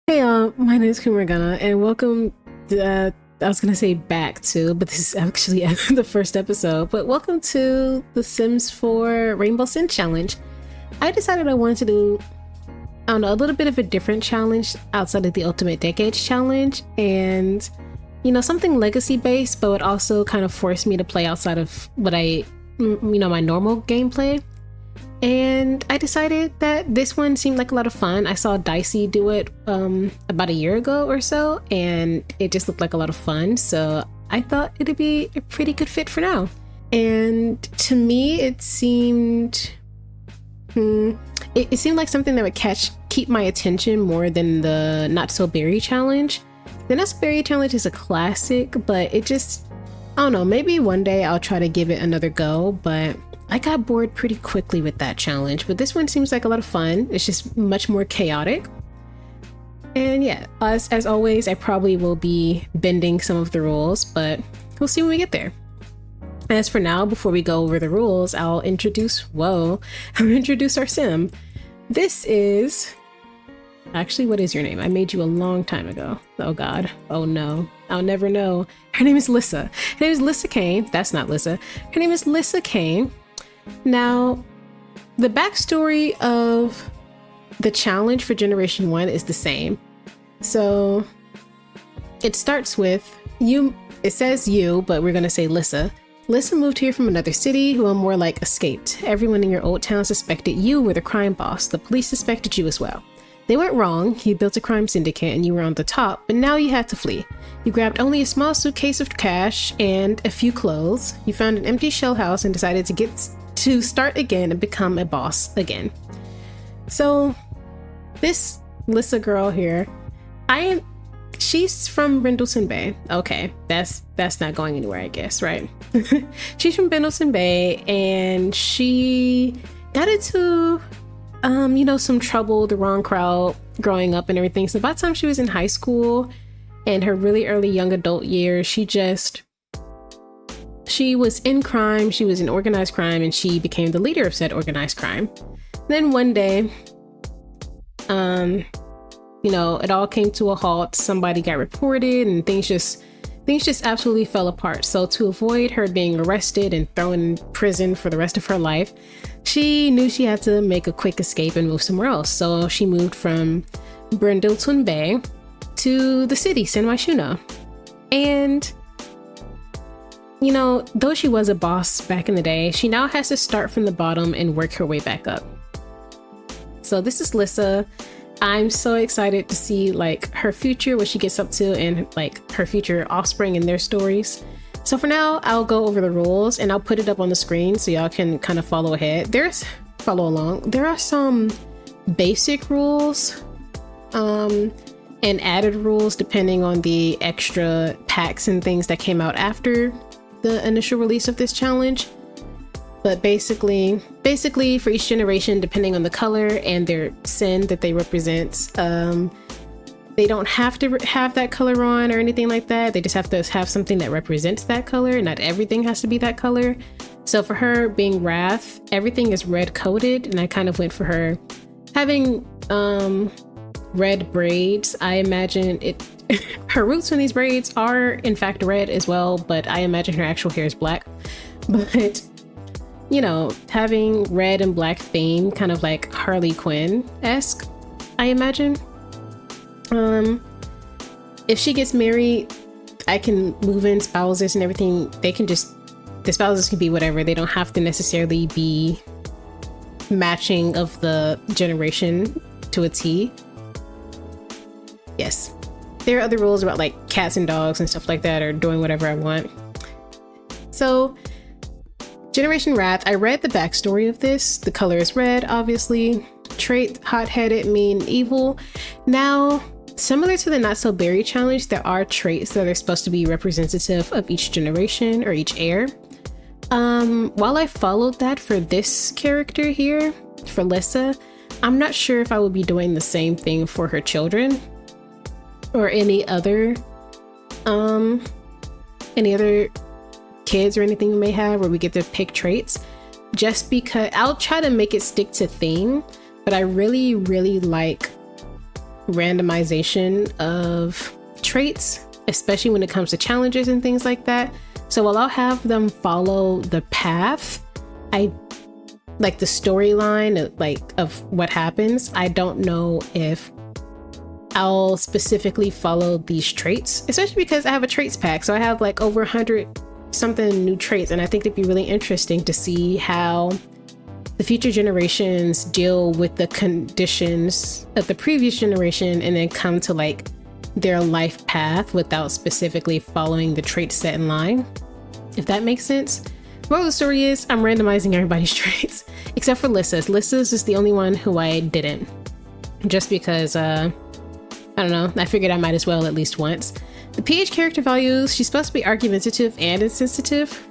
Hey, my name is Kumragana, and welcome. I was gonna say back to, but this is actually the first episode. But welcome to the Sims 4 Rainbow Sin Challenge. I decided I wanted to do, I don't know, a little bit of a different challenge outside of the Ultimate Decades Challenge, and something legacy based, but would also kind of force me to play outside of what my normal gameplay. And I decided that this one seemed like a lot of fun. I saw Dicey do it about a year ago or so, and it just looked like a lot of fun. So I thought it'd be a pretty good fit for now. And to me, it seemed it seemed like something that would keep my attention more than the Not So Berry challenge. The Not So Berry challenge is a classic, but I don't know, maybe one day I'll try to give it another go, but I got bored pretty quickly with that challenge. But this one seems like a lot of fun. It's just much more chaotic. And yeah, as always, I probably will be bending some of the rules, but we'll see when we get there. As for now, before we go over the rules, I'll introduce our sim. This is... Actually, what is your name? I made you a long time ago. Oh god. Oh no. I'll never know. Her name is Lyssa. Her name is Lyssa Cain. That's not Lyssa. Her name is Lyssa Cain. Now, the backstory of the challenge for Generation 1 is the same. So it starts with you. It says you, but we're going to say Lyssa. Lyssa moved here from another city who more like escaped. Everyone in your old town suspected you were the crime boss. The police suspected you as well. They weren't wrong. You built a crime syndicate and you were on the top, but now you had to flee. You grabbed only a small suitcase of cash and a few clothes. You found an empty shell house and decided to start again and become a boss again. So this Lyssa girl here, she's from Brindleton Bay. Okay, that's not going anywhere, I guess, right? She's from Brindleton Bay, and she got into some trouble, the wrong crowd growing up and everything. So by the time she was in high school and her really early young adult years, she was in crime, she was in organized crime, and she became the leader of said organized crime. Then one day, it all came to a halt. Somebody got reported and things just absolutely fell apart. So to avoid her being arrested and thrown in prison for the rest of her life, she knew she had to make a quick escape and move somewhere else. So she moved from Brindleton Bay to the city, San Myshuno. And though she was a boss back in the day, she now has to start from the bottom and work her way back up. So this is Lyssa. I'm so excited to see her future, what she gets up to, and her future offspring and their stories. So for now, I'll go over the rules and I'll put it up on the screen so y'all can kind of follow along. There are some basic rules and added rules depending on the extra packs and things that came out after the initial release of this challenge. But basically for each generation, depending on the color and their sin that they represent, they don't have to have that color on or anything like that. They just have to have something that represents that color. Not everything has to be that color. So for her being Wrath, everything is red coded, and I kind of went for her having red braids. I imagine her roots in these braids are in fact red as well, but I imagine her actual hair is black. But having red and black theme, kind of like Harley Quinn-esque, I imagine. If she gets married, I can move in spouses and everything. The spouses can be whatever. They don't have to necessarily be matching of the generation to a T. Yes. There are other rules about cats and dogs and stuff like that, or doing whatever I want. So Generation Wrath, I read the backstory of this. The color is red, obviously. Trait, hot-headed, mean, evil. Now, similar to the Not So Berry challenge, there are traits that are supposed to be representative of each generation or each heir. While I followed that for this character here, for Lyssa, I'm not sure if I would be doing the same thing for her children or any other kids or anything we may have where we get to pick traits, just because I'll try to make it stick to theme. But I really like randomization of traits, especially when it comes to challenges and things like that. So while I'll have them follow the path, I like the storyline of what happens, I don't know if I'll specifically follow these traits, especially because I have a traits pack. So I have like over 100 something new traits, and I think it'd be really interesting to see how the future generations deal with the conditions of the previous generation and then come to like their life path without specifically following the traits set in line, if that makes sense. Moral of the story is I'm randomizing everybody's traits except for Lyssa's. Lyssa's is the only one who I didn't, just because I don't know, I figured I might as well at least once. The PH character values, she's supposed to be argumentative and insensitive.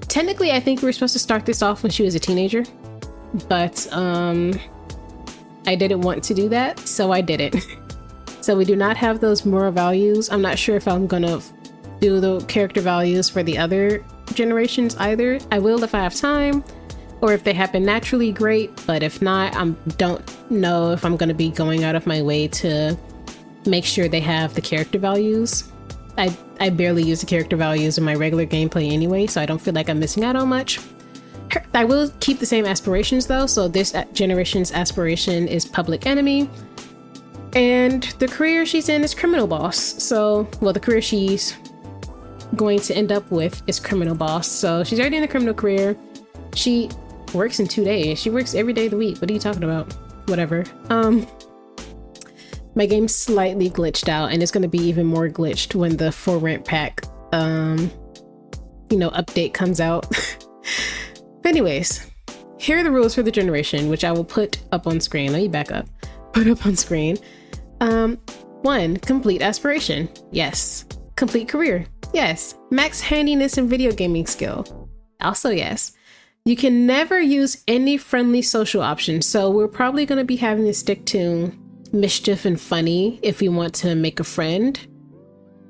Technically, I think we were supposed to start this off when she was a teenager, but I didn't want to do that, so I didn't. So we do not have those moral values. I'm not sure if I'm gonna do the character values for the other generations either. I will if I have time, or if they happen naturally, great, but if not, I don't know if I'm gonna be going out of my way to make sure they have the character values. I barely use the character values in my regular gameplay anyway, so I don't feel like I'm missing out on much. I will keep the same aspirations though, so this generation's aspiration is public enemy, and the career she's in is criminal boss. So, well, the career she's going to end up with is criminal boss. So she's already in the criminal career. She works in 2 days. She works every day of the week. What are you talking about? Whatever. My game's slightly glitched out, and it's going to be even more glitched when the For Rent pack, update comes out. Anyways, here are the rules for the generation, which I will put up on screen. Let me back up. Put up on screen. 1, complete aspiration. Yes. Complete career. Yes. Max handiness and video gaming skill. Also yes. You can never use any friendly social options, so we're probably going to be having to stick to mischief and funny if we want to make a friend.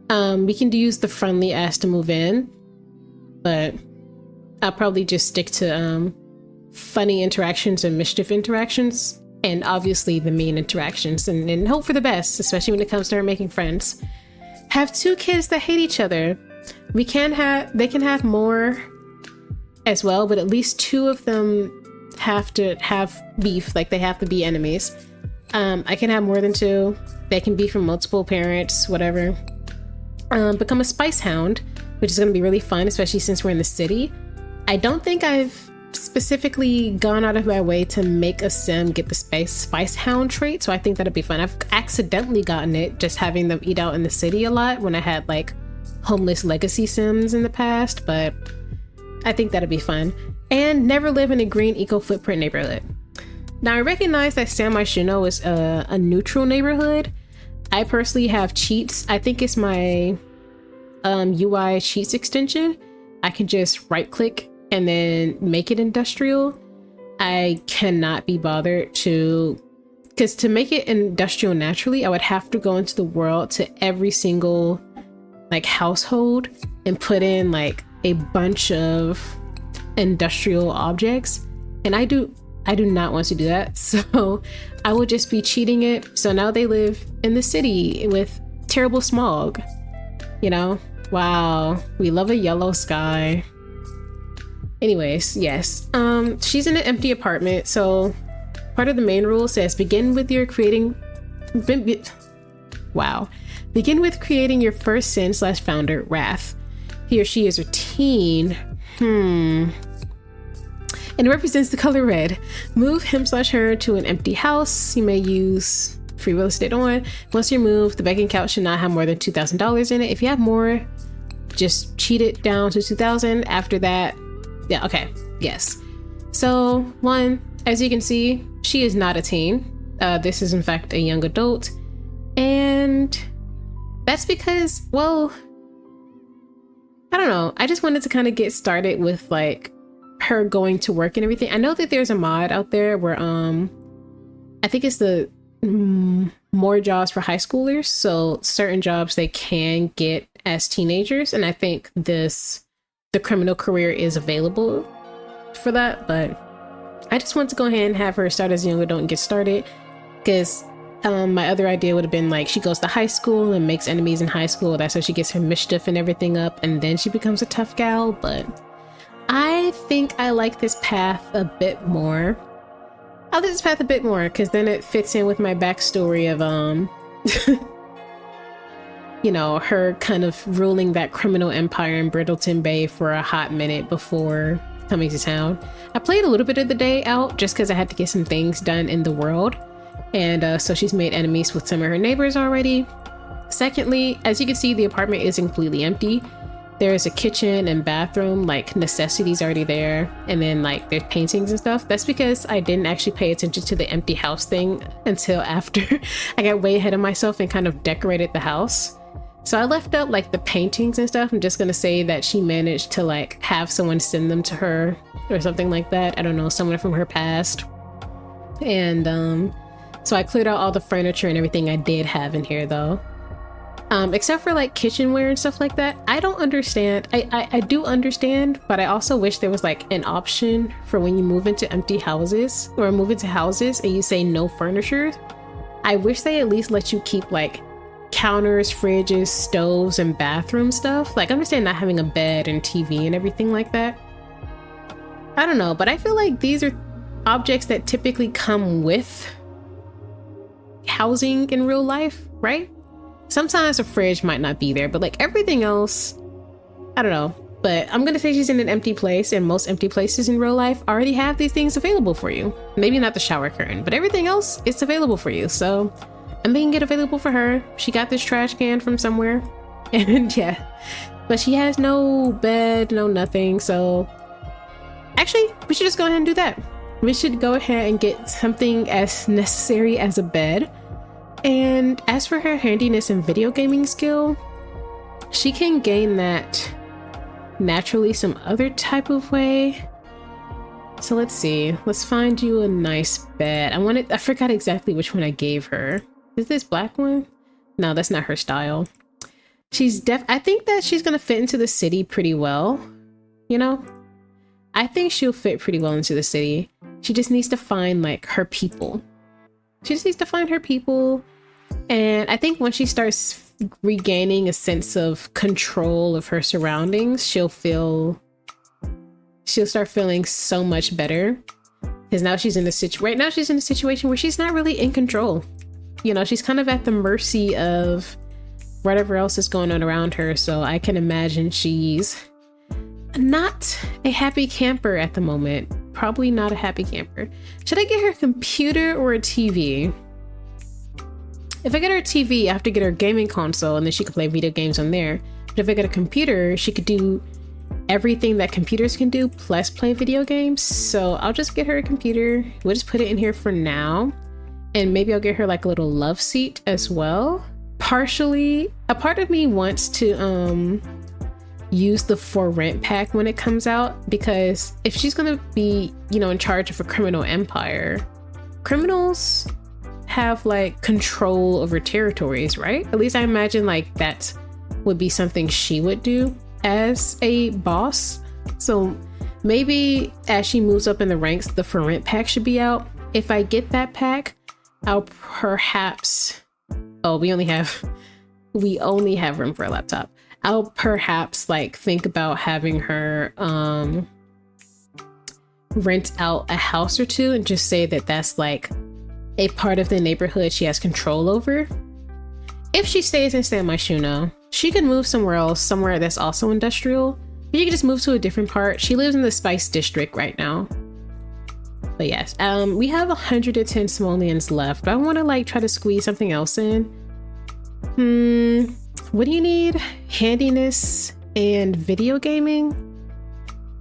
We can use the friendly as to move in, but I'll probably just stick to funny interactions and mischief interactions, and obviously the mean interactions, and hope for the best, especially when it comes to her making friends. Have 2 kids that hate each other. They can have more as well, but at least 2 of them have to have beef, like they have to be enemies. I can have more than 2. They can be from multiple parents, whatever. Become a spice hound, which is going to be really fun, especially since we're in the city. I don't think I've specifically gone out of my way to make a sim get the spice hound trait, so I think that'll be fun. I've accidentally gotten it just having them eat out in the city a lot when I had like homeless legacy sims in the past, but I think that'll be fun. And never live in a green eco footprint neighborhood. Now I recognize that San Myshuno is a neutral neighborhood. I personally have cheats. I think it's my UI cheats extension. I can just right click and then make it industrial. I cannot be bothered because to make it industrial naturally, I would have to go into the world to every single like household and put in like a bunch of industrial objects, and I do not want to do that, so I will just be cheating it. So now they live in the city with terrible smog, wow, we love a yellow sky. Anyways, yes, she's in an empty apartment, so part of the main rule says begin with creating your first sin/founder, Wrath. He or she is a teen. And it represents the color red. Move him/her to an empty house. You may use free real estate on. Once you move, the begging couch should not have more than $2,000 in it. If you have more, just cheat it down to $2,000. After that, yeah, okay, yes. So 1, as you can see, she is not a teen. This is in fact a young adult, and that's because, well, I don't know. I just wanted to kind of get started with like her going to work and everything. I know that there's a mod out there where I think it's the more jobs for high schoolers, so certain jobs they can get as teenagers, and I think the criminal career is available for that. But I just want to go ahead and have her start as a young adult and get started. Because my other idea would have been like she goes to high school and makes enemies in high school. That's how she gets her mischief and everything up, and then she becomes a tough gal. But I think I like this path a bit more. I like this path a bit more because then it fits in with my backstory of you know, her kind of ruling that criminal empire in Brindleton Bay for a hot minute before coming to town. I played a little bit of the day out just because I had to get some things done in the world. And so she's made enemies with some of her neighbors already. Secondly, as you can see, the apartment isn't completely empty. There's a kitchen and bathroom, like necessities already there. And then like there's paintings and stuff. That's because I didn't actually pay attention to the empty house thing until after I got way ahead of myself and kind of decorated the house. So I left out like the paintings and stuff. I'm just gonna say that she managed to like have someone send them to her or something like that. I don't know, someone from her past. And so I cleared out all the furniture and everything I did have in here though. Except for like kitchenware and stuff like that. I don't understand. I do understand, but I also wish there was like an option for when you move into empty houses or move into houses and you say no furniture. I wish they at least let you keep like counters, fridges, stoves, and bathroom stuff. Like, I understand not having a bed and TV and everything like that. I don't know, but I feel like these are objects that typically come with housing in real life, right? Sometimes a fridge might not be there, but like everything else, I don't know. But I'm gonna say she's in an empty place, and most empty places in real life already have these things available for you. Maybe not the shower curtain, but everything else is available for you. So I'm making it available for her. She got this trash can from somewhere, and yeah, but she has no bed, no nothing. So actually, we should just go ahead and do that. We should go ahead and get something as necessary as a bed. And as for her handiness and video gaming skill, she can gain that naturally some other type of way. So let's see. Let's find you a nice bed. I forgot exactly which one I gave her. Is this black one? No, that's not her style. I think that she's gonna fit into the city pretty well. You know? I think she'll fit pretty well into the city. She just needs to find like her people. She just needs to find her people. And I think once she starts regaining a sense of control of her surroundings, she'll start feeling so much better. Because now she's in a situation where she's not really in control. You know, she's kind of at the mercy of whatever else is going on around her. So I can imagine she's not a happy camper at the moment. Probably not a happy camper. Should I get her a computer or a TV? If I get her a TV, I have to get her a gaming console and then she can play video games on there. But if I get a computer, she could do everything that computers can do plus play video games. So I'll just get her a computer. We'll just put it in here for now. And maybe I'll get her like a little love seat as well. Partially, a part of me wants to use the for rent pack when it comes out, because if she's gonna be, you know, in charge of a criminal empire, criminals have like control over territories, right? At least I imagine like that would be something she would do as a boss. So maybe as she moves up in the ranks, the for rent pack should be out. If I get that pack, I'll perhaps, we only have room for a laptop. I'll perhaps like think about having her rent out a house or two and just say that that's like a part of the neighborhood she has control over. If she stays in San Myshuno, she can move somewhere else, somewhere that's also industrial. She can just move to a different part. She lives in the Spice District right now. But yes, we have 110 simoleons left, but I want to like try to squeeze something else in. What do you need? Handiness and video gaming?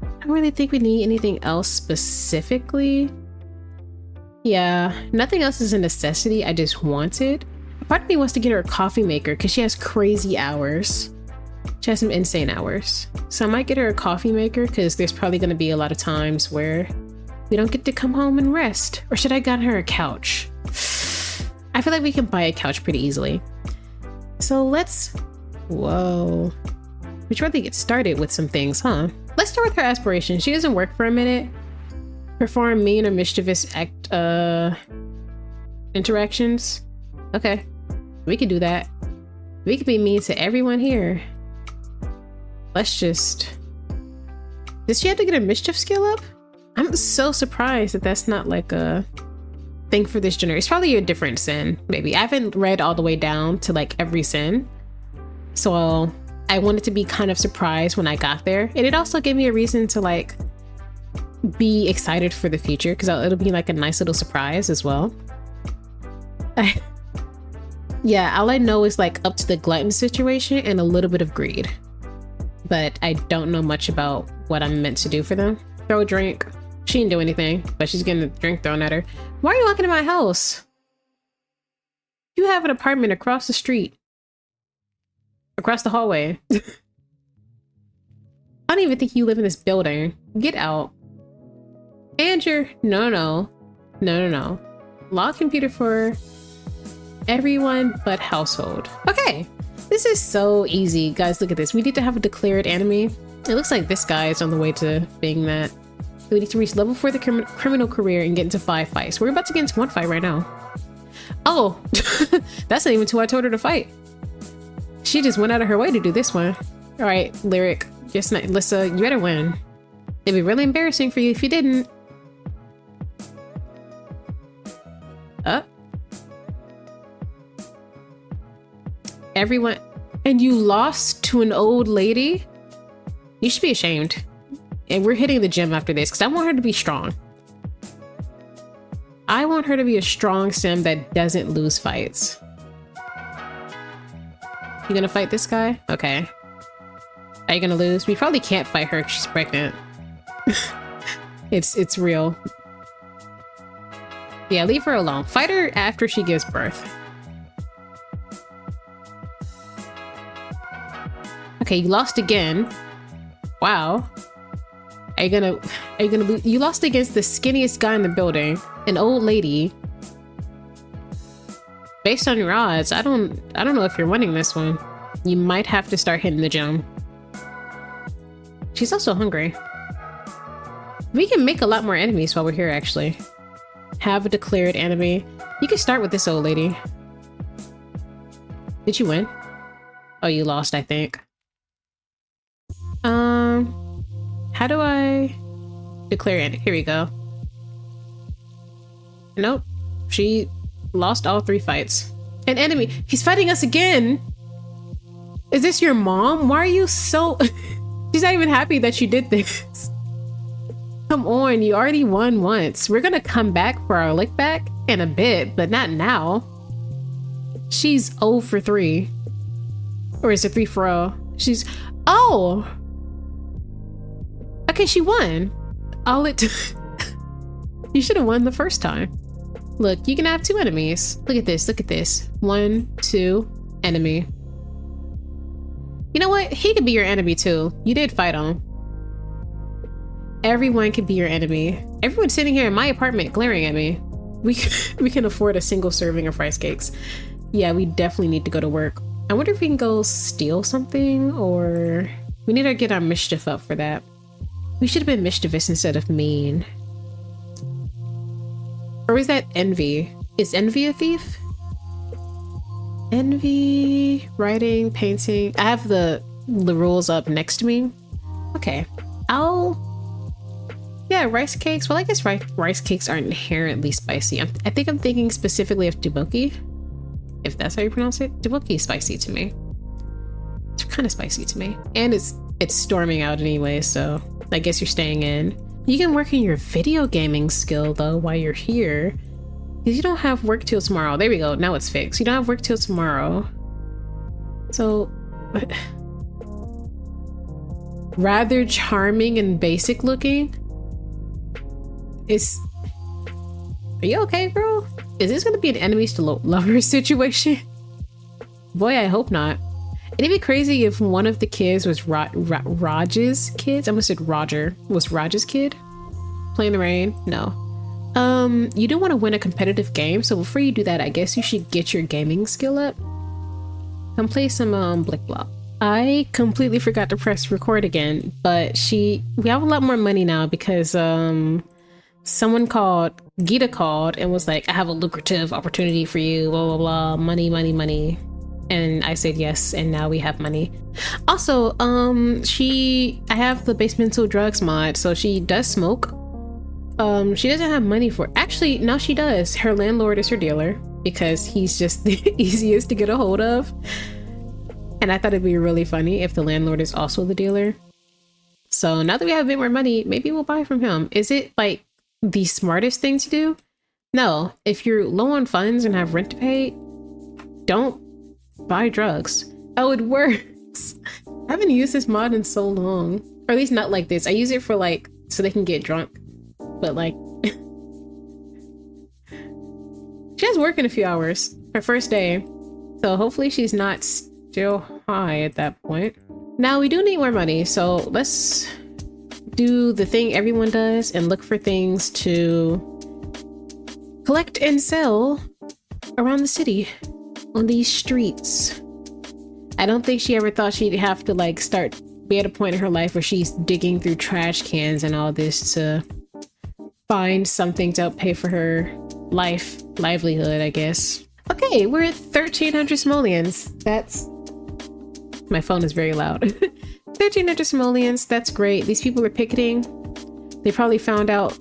I don't really think we need anything else specifically. Yeah, nothing else is a necessity. I just want it. A part of me wants to get her a coffee maker because she has crazy hours. She has some insane hours. So I might get her a coffee maker because there's probably going to be a lot of times where we don't get to come home and rest. Or should I get her a couch? I feel like we can buy a couch pretty easily. So whoa. We should probably get started with some things, huh? Let's start with her aspiration. She doesn't work for a minute. Perform mean or mischievous act. interactions. Okay, we can do that. We could be mean to everyone here. Let's just... Does she have to get a mischief skill up? I'm so surprised that that's not like a thing for this generation. It's probably a different sin, maybe. I haven't read all the way down to like every sin. So I wanted to be kind of surprised when I got there. And it also gave me a reason to like be excited for the future, because it'll be like a nice little surprise as well. Yeah, all I know is like up to the glutton situation and a little bit of greed. But I don't know much about what I'm meant to do for them. Throw a drink. She didn't do anything, but she's getting a drink thrown at her. Why are you walking in my house? You have an apartment across the street. Across the hallway. I don't even think you live in this building. Get out. And you're... No. Log computer for everyone but household. Okay. This is so easy. Guys, look at this. We need to have a declared enemy. It looks like this guy is on the way to being that. We need to reach level 4 of the criminal career and get into 5 fights. We're about to get into 1 fight right now. Oh, that's not even 2 I told her to fight. She just went out of her way to do this one. All right, Lyric. Just not, Lyssa, you better win. It'd be really embarrassing for you if you didn't. Everyone, and you lost to an old lady? You should be ashamed. And we're hitting the gym after this because I want her to be strong. I want her to be a strong sim that doesn't lose fights. You gonna fight this guy? Okay. Are you gonna lose? We probably can't fight her because she's pregnant. It's real. Yeah, leave her alone. Fight her after she gives birth. Okay, you lost again. Wow. Are you gonna lose? You lost against the skinniest guy in the building, an old lady. Based on your odds, I don't know if you're winning this one. You might have to start hitting the gym. She's also hungry. We can make a lot more enemies while we're here, actually. Have a declared enemy. You can start with this old lady. Did you win? Oh, you lost, I think. How do I declare it? Here we go. Nope. She lost all 3 fights. An enemy. He's fighting us again. Is this your mom? Why are you so... She's not even happy that you did this. Come on, you already won once. We're gonna come back for our lick back in a bit, but not now. She's 0 for 3. Or is it 3 for 0? She's... Oh! Okay, she won. All it... You should have won the first time. Look, you can have 2 enemies. Look at this, look at this. 1, 2, enemy. You know what? He could be your enemy too. You did fight him. Everyone can be your enemy. Everyone's sitting here in my apartment glaring at me. We can afford a single serving of rice cakes. Yeah, we definitely need to go to work. I wonder if we can go steal something, or... We need to get our mischief up for that. We should have been mischievous instead of mean. Or is that envy? Is envy a thief? Envy, writing, painting. I have the rules up next to me. Okay, yeah, rice cakes. Well, I guess rice cakes aren't inherently spicy. I think I'm thinking specifically of tteokbokki, if that's how you pronounce it. Tteokbokki is spicy to me. It's kind of spicy to me, and it's storming out anyway, so I guess you're staying in. You can work on your video gaming skill though while you're here, because you don't have work till tomorrow. There we go. Now it's fixed. You don't have work till tomorrow. So rather charming and basic looking. Are you okay, girl? Is this gonna be an enemies to lovers situation? Boy, I hope not. It'd be crazy if one of the kids was Raj's kids. I almost said Roger. Was Raj's kid? Play in the rain? No. You do want to win a competitive game, so before you do that, I guess you should get your gaming skill up. Come play some Blick Block. I completely forgot to press record again, but we have a lot more money now because Gita called and was like, I have a lucrative opportunity for you, blah, blah, blah, money, money, money. And I said yes, and now we have money. Also, I have the Basemental Drugs mod, so she does smoke. She doesn't have money for it. Actually, no, she does. Her landlord is her dealer because he's just the easiest to get a hold of. And I thought it'd be really funny if the landlord is also the dealer. So now that we have a bit more money, maybe we'll buy from him. Is it like the smartest thing to do? No. If you're low on funds and have rent to pay, don't buy drugs. Oh, it works. I haven't used this mod in so long. Or at least not like this. I use it for like, so they can get drunk. But like, she has work in a few hours. Her first day. So hopefully she's not still high at that point. Now we do need more money, so let's do the thing everyone does and look for things to collect and sell around the city on these streets. I don't think she ever thought she'd have to like be at a point in her life where she's digging through trash cans and all this to find something to help pay for her livelihood, I guess. Okay, we're at 1,300 simoleons. My phone is very loud. 1,300 simoleons, that's great. These people are picketing. They probably found out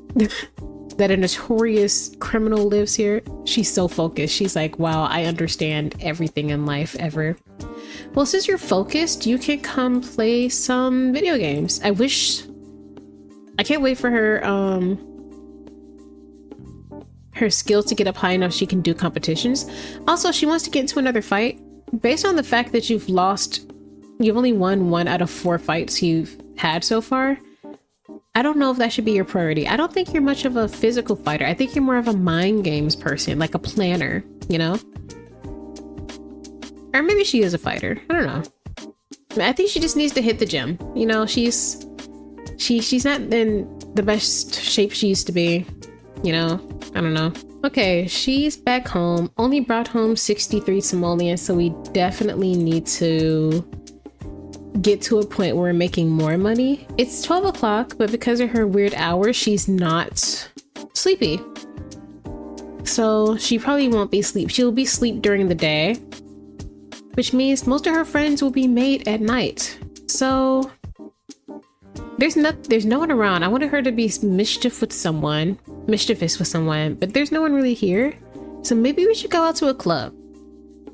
that a notorious criminal lives here. She's so focused. She's like, wow, I understand everything in life ever. Well, since you're focused, you can come play some video games. I can't wait for her skill to get up high enough she can do competitions. Also, she wants to get into another fight. Based on the fact that you've only won 1 out of 4 fights you've had so far, I don't know if that should be your priority. I don't think you're much of a physical fighter. I think you're more of a mind games person, like a planner, you know? Or maybe she is a fighter. I don't know. I think she just needs to hit the gym. You know, she's not in the best shape she used to be, you know? I don't know. Okay, she's back home. Only brought home 63 simoleons, so we definitely need to get to a point where we're making more money. It's 12 o'clock, but because of her weird hours, she's not sleepy. So she probably won't be asleep. She'll be asleep during the day, which means most of her friends will be made at night. So there's no one around. I wanted her to be mischievous with someone, but there's no one really here. So maybe we should go out to a club.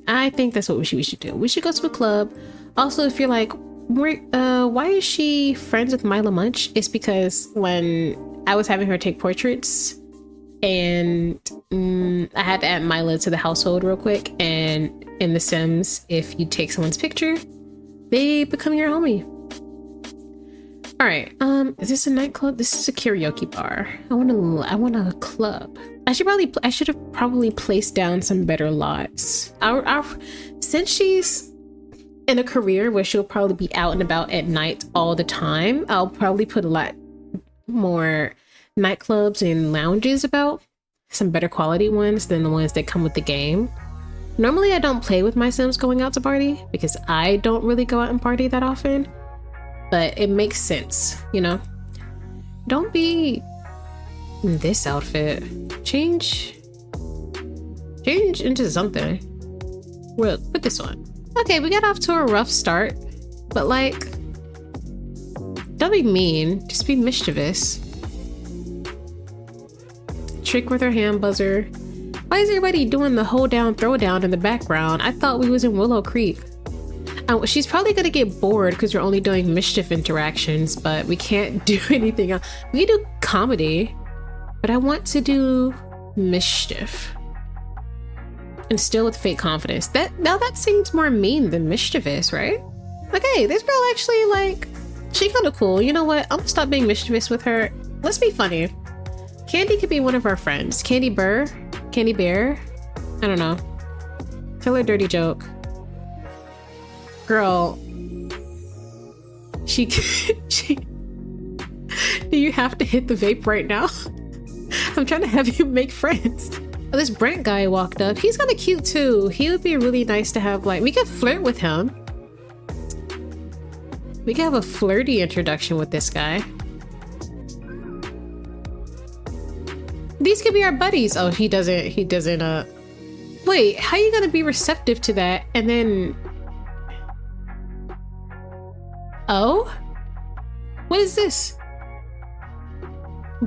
I think that's what we should do. We should go to a club. Also, if you're like, why is she friends with Mila Munch? It's because when I was having her take portraits and I had to add Mila to the household real quick, and in The Sims, if you take someone's picture, they become your homie. All right, is this a nightclub? This is a karaoke bar. I want a club. I should have probably placed down some better lots. Since she's in a career where she'll probably be out and about at night all the time, I'll probably put a lot more nightclubs and lounges about, some better quality ones than the ones that come with the game. Normally I don't play with my Sims going out to party because I don't really go out and party that often, but it makes sense, you know? Don't be in this outfit. Change into something. Well, put this on. Okay, we got off to a rough start, but like, don't be mean, just be mischievous. Trick with her hand buzzer. Why is everybody doing the hold down, throw down in the background? I thought we was in Willow Creek. She's probably gonna get bored because we're only doing mischief interactions, but we can't do anything else. We can do comedy, but I want to do mischief. And still with fake confidence. That seems more mean than mischievous, right? Okay, this girl actually, like, she kind of cool. You know what? I'm gonna stop being mischievous with her. Let's be funny. Candy could be one of our friends. Candy Bear? I don't know. Tell her a dirty joke. Girl. Do you have to hit the vape right now? I'm trying to have you make friends. Oh, this Brent guy walked up. He's kind of cute too. He would be really nice to have, like, we could flirt with him. We could have a flirty introduction with this guy. These could be our buddies. Oh, he doesn't, wait, how you gonna be receptive to that? And then, oh, what is this?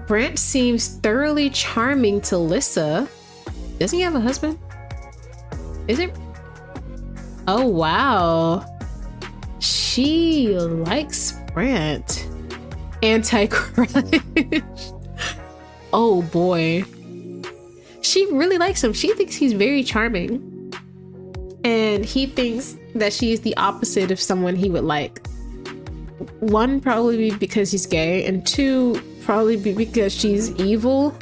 Brant seems thoroughly charming to Lyssa. Doesn't he have a husband? Is it? Oh, wow. She likes Brant. Anti-crush. Oh boy. She really likes him. She thinks he's very charming. And he thinks that she's the opposite of someone he would like. One, probably because he's gay, and two, probably because she's evil.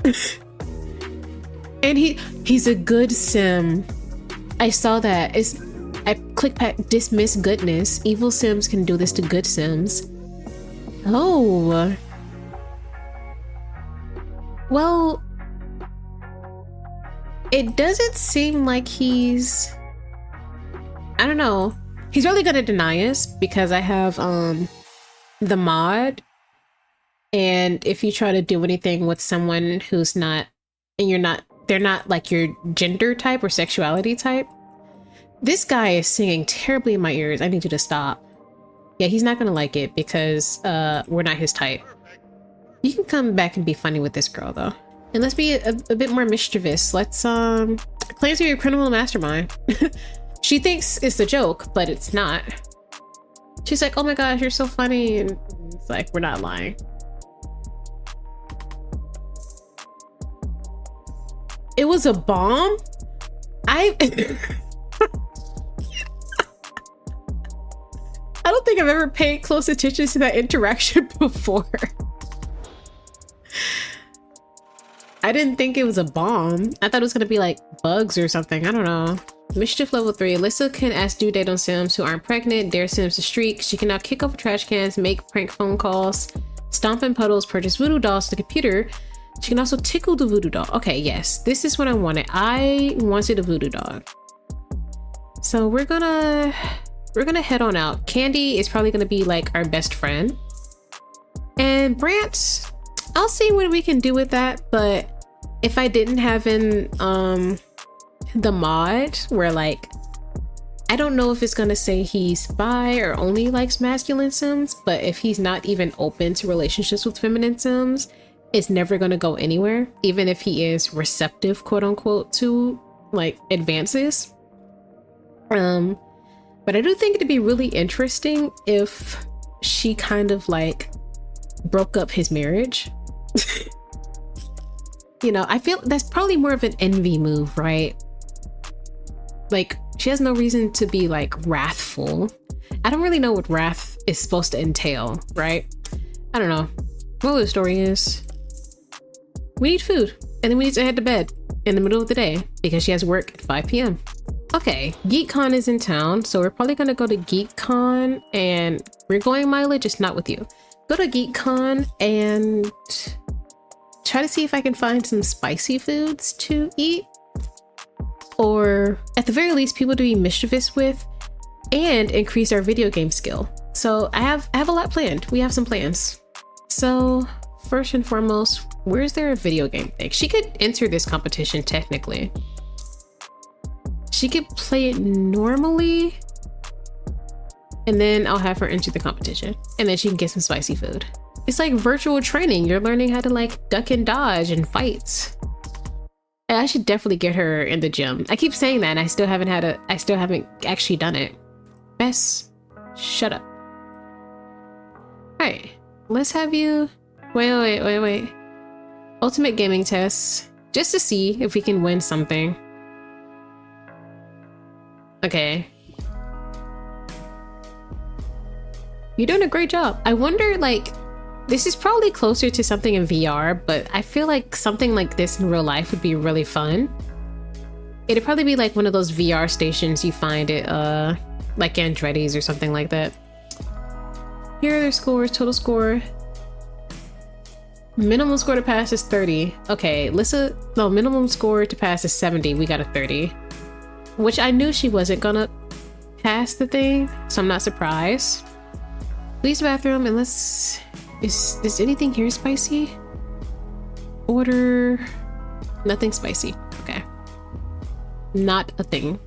And he's a good sim. I saw that. I clicked back, dismiss goodness. Evil sims can do this to good sims. Oh. Well, it doesn't seem like he's, I don't know. He's really gonna deny us because I have the mod, and if you try to do anything with someone who's not, and they're not like your gender type or sexuality type. This guy is singing terribly in my ears. I need you to stop. Yeah, he's not gonna like it because we're not his type. You can come back and be funny with this girl though. And let's be a bit more mischievous. Let's claims to be a criminal mastermind. She thinks it's a joke, but it's not. She's like, oh my gosh, you're so funny. And it's like, we're not lying. It was a bomb? I don't think I've ever paid close attention to that interaction before. I didn't think it was a bomb. I thought it was gonna be like bugs or something. I don't know. Mischief level 3. Lyssa can ask due date on sims who aren't pregnant, dare sims to streak. She can now kick over trash cans, make prank phone calls, stomp in puddles, purchase voodoo dolls to the computer. She can also tickle the voodoo doll. Okay, yes, this is what I wanted. I wanted a voodoo dog. So we're gonna head on out. Candy is probably gonna be like our best friend. And Brant, I'll see what we can do with that, but if I didn't have in the mod where like, I don't know if it's gonna say he's bi or only likes masculine sims, but if he's not even open to relationships with feminine sims, it's never gonna go anywhere, even if he is receptive, quote unquote, to like advances. But I do think it'd be really interesting if she kind of like broke up his marriage. You know, I feel that's probably more of an envy move, right? Like, she has no reason to be like wrathful. I don't really know what wrath is supposed to entail, right? I don't know. Well, the story is we need food, and then we need to head to bed in the middle of the day because she has work at 5 p.m. Okay, GeekCon is in town, so we're probably gonna go to GeekCon, and we're going mileage, just not with you. Go to GeekCon and try to see if I can find some spicy foods to eat, or at the very least people to be mischievous with and increase our video game skill. So I have a lot planned. We have some plans. So first and foremost, where's there a video game thing? She could enter this competition technically. She could play it normally, and then I'll have her enter the competition, and then she can get some spicy food. It's like virtual training. You're learning how to like duck and dodge and fight. And I should definitely get her in the gym. I keep saying that and I still haven't actually done it. Bess, shut up. All right, let's have you, wait. Ultimate gaming test, just to see if we can win something. Okay. You're doing a great job. I wonder, like, this is probably closer to something in VR, but I feel like something like this in real life would be really fun. It'd probably be like one of those VR stations you find at like Andretti's or something like that. Here are their scores. Total score. Minimum score to pass is 30. Okay, Lyssa, no, minimum score to pass is 70. We got a 30. Which I knew she wasn't gonna pass the thing, so I'm not surprised. Please bathroom, and let's... Is anything here spicy? Order Nothing spicy. Okay. Not a thing.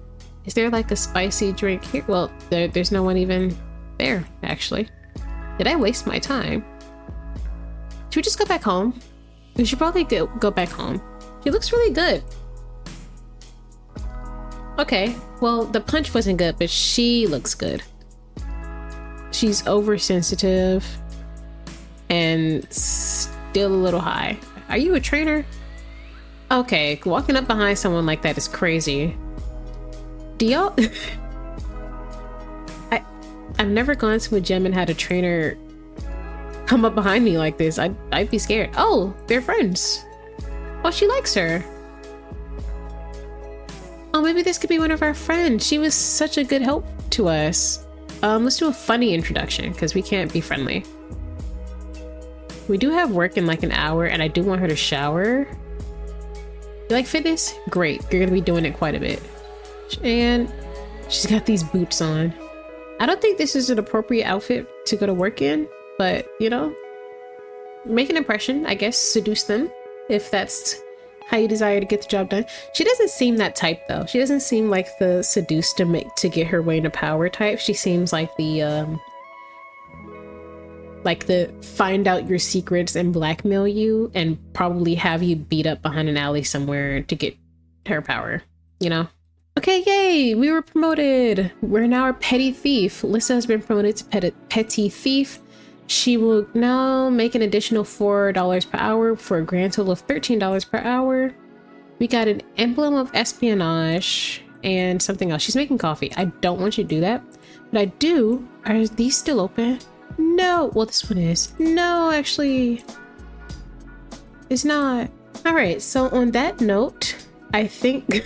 Is there like a spicy drink here? Well, there's no one even there, actually. Did I waste my time? Should we just go back home? We should probably go back home. She looks really good. Okay, well, the punch wasn't good, but she looks good. She's oversensitive and still a little high. Are you a trainer? Okay, walking up behind someone like that is crazy. Do y'all... I've never gone to a gym and had a trainer come up behind me like this. I'd be scared. Oh, they're friends. Oh, she likes her. Oh, maybe this could be one of our friends. She was such a good help to us. Let's do a funny introduction because we can't be friendly. We do have work in like an hour and I do want her to shower. You like fitness? Great. You're gonna be doing it quite a bit. And she's got these boots on. I don't think this is an appropriate outfit to go to work in, but you know, make an impression, I guess, seduce them if that's how you desire to get the job done. She doesn't seem that type though. She doesn't seem like the seduce to get her way into power type. She seems like the find out your secrets and blackmail you and probably have you beat up behind an alley somewhere to get her power, you know? Okay, yay! We were promoted! We're now a petty thief. Lyssa has been promoted to petty thief. She will now make an additional $4 per hour for a grand total of $13 per hour. We got an emblem of espionage and something else. She's making coffee. I don't want you to do that, but I do. Are these still open? No. Well, this one is. No, actually, it's not. All right. So on that note, I think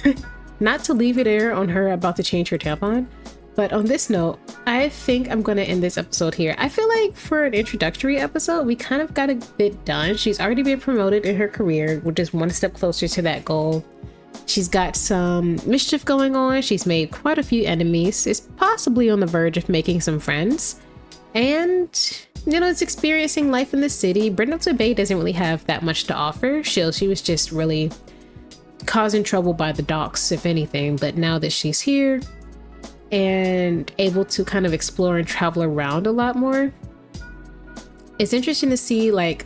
not to leave it there on her about to change her tampon, but on this note, I think I'm going to end this episode here. I feel like for an introductory episode, we kind of got a bit done. She's already been promoted in her career, which is one step closer to that goal. She's got some mischief going on. She's made quite a few enemies. Is possibly on the verge of making some friends. And, you know, it's experiencing life in the city. Brindleton Bay doesn't really have that much to offer. She was just really causing trouble by the docks, if anything. But now that she's here and able to kind of explore and travel around a lot more, it's interesting to see like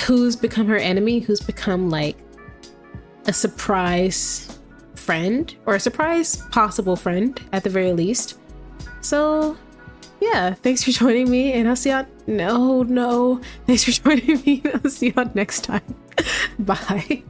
who's become her enemy, who's become like a surprise friend or a surprise possible friend at the very least. So yeah, thanks for joining me and I'll see y'all. No, thanks for joining me. I'll see y'all next time. Bye.